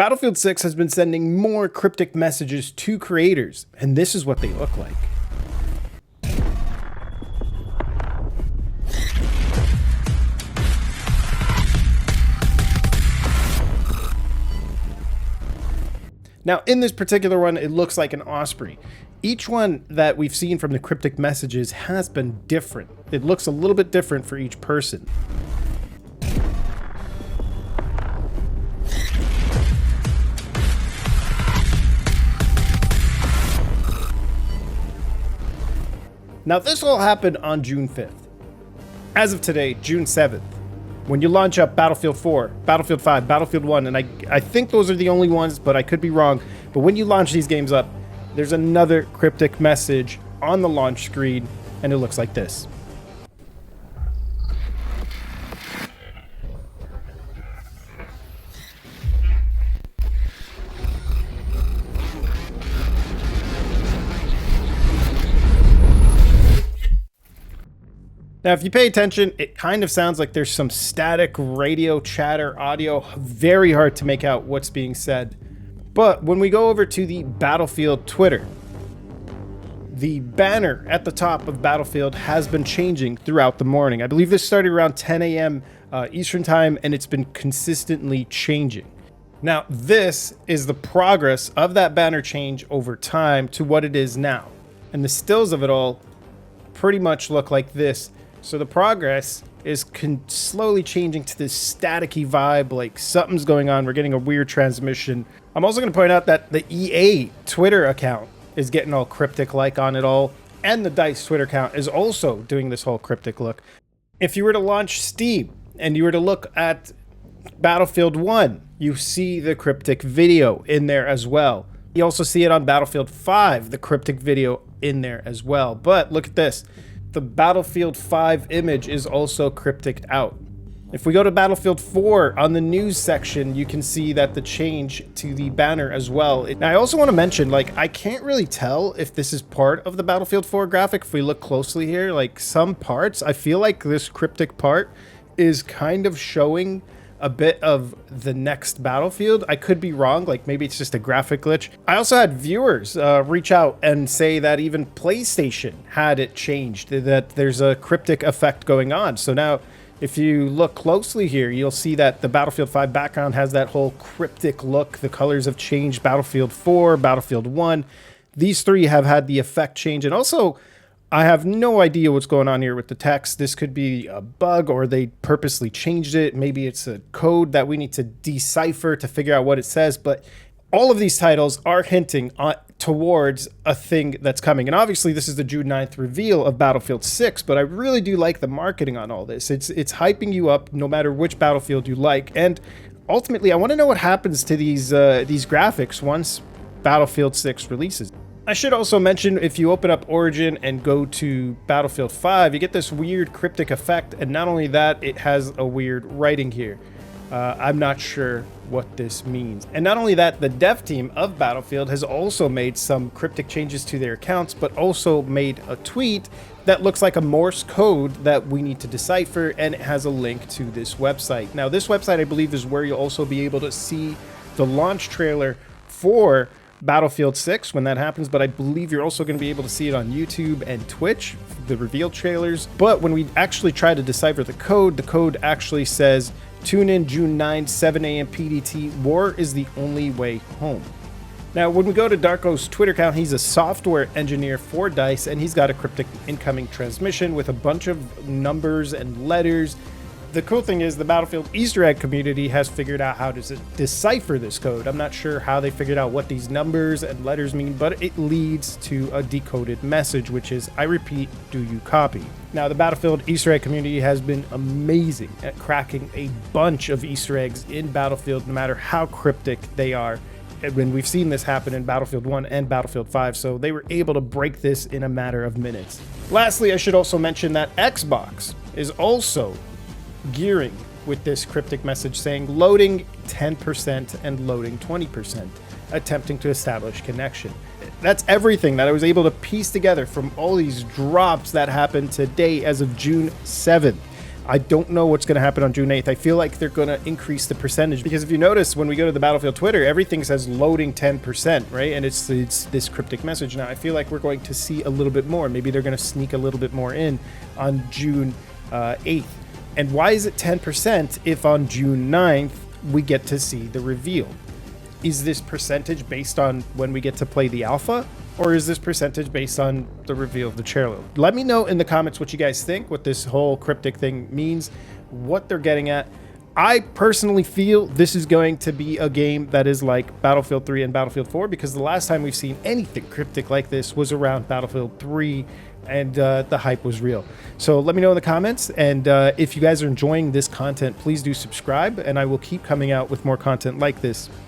Battlefield 6 has been sending more cryptic messages to creators, and this is what they look like. Now, in this particular one, it looks like an osprey. Each one that we've seen from the cryptic messages has been different. It looks a little bit different for each person. Now, this all happened on June 5th. As of today, June 7th, when you launch up Battlefield 4, Battlefield 5, Battlefield 1, and I think those are the only ones, but I could be wrong. But when you launch these games up, there's another cryptic message on the launch screen, and it looks like this. Now, if you pay attention, it kind of sounds like there's some static radio chatter audio. Very hard to make out what's being said. But when we go over to the Battlefield Twitter, the banner at the top of Battlefield has been changing throughout the morning. I believe this started around 10 a.m. Eastern time, and it's been consistently changing. Now, this is the progress of that banner change over time to what it is now. And the stills of it all pretty much look like this. So the progress is slowly changing to this staticky vibe, like something's going on. We're getting a weird transmission. I'm also going to point out that the EA Twitter account is getting all cryptic-like on it all, and the DICE Twitter account is also doing this whole cryptic look. If you were to launch Steam and you were to look at Battlefield 1, you see the cryptic video in there as well. You also see it on Battlefield 5, the cryptic video in there as well. But look at this. The Battlefield 5 image is also cryptic out. If we go to Battlefield 4 on the news section, you can see that the change to the banner as well. Now, I also want to mention, like, I can't really tell if this is part of the Battlefield 4 graphic. If we look closely here, like some parts, I feel like this cryptic part is kind of showing a bit of the next Battlefield. I could be wrong, like maybe it's just a graphic glitch. I also had viewers reach out and say that even PlayStation had it changed, that there's a cryptic effect going on. So now, if you look closely here, you'll see that the Battlefield 5 background has that whole cryptic look. The colors have changed. Battlefield 4, Battlefield 1, these three have had the effect change. And also, I have no idea what's going on here with the text. This could be a bug, or they purposely changed it. Maybe it's a code that we need to decipher to figure out what it says. But all of these titles are hinting towards a thing that's coming. And obviously, this is the June 9th reveal of Battlefield 6. But I really do like the marketing on all this. It's hyping you up no matter which Battlefield you like. And ultimately, I want to know what happens to these graphics once Battlefield 6 releases. I should also mention, if you open up Origin and go to Battlefield 5, you get this weird cryptic effect, and not only that, it has a weird writing here. I'm not sure what this means. And not only that, the dev team of Battlefield has also made some cryptic changes to their accounts, but also made a tweet that looks like a Morse code that we need to decipher, and it has a link to this website. Now, this website, I believe, is where you'll also be able to see the launch trailer for Battlefield 6 when that happens, but I believe you're also going to be able to see it on YouTube and Twitch, the reveal trailers. But when we actually try to decipher the code actually says, tune in June 9, 7 a.m. PDT, war is the only way home. Now, when we go to Darko's Twitter account, he's a software engineer for DICE, and he's got a cryptic incoming transmission with a bunch of numbers and letters. The cool thing is the Battlefield Easter egg community has figured out how to decipher this code. I'm not sure how they figured out what these numbers and letters mean, but it leads to a decoded message, which is, I repeat, do you copy? Now, the Battlefield Easter egg community has been amazing at cracking a bunch of Easter eggs in Battlefield, no matter how cryptic they are. And we've seen this happen in Battlefield 1 and Battlefield 5, so they were able to break this in a matter of minutes. Lastly, I should also mention that Xbox is also gearing with this cryptic message saying loading 10% and loading 20%, attempting to establish connection. That's everything that I was able to piece together from all these drops that happened today as of June 7th. I don't know what's going to happen on June 8th. I feel like they're going to increase the percentage, because if you notice, when we go to the Battlefield Twitter, everything says loading 10%, right? And it's this cryptic message. Now, I feel like we're going to see a little bit more. Maybe they're going to sneak a little bit more in on June 8th. And why is it 10% if on June 9th we get to see the reveal? Is this percentage based on when we get to play the alpha? Or is this percentage based on the reveal of the chairlift? Let me know in the comments what you guys think, what this whole cryptic thing means, what they're getting at. I personally feel this is going to be a game that is like Battlefield 3 and Battlefield 4, because the last time we've seen anything cryptic like this was around Battlefield 3, and the hype was real. So let me know in the comments, and if you guys are enjoying this content, please do subscribe, and I will keep coming out with more content like this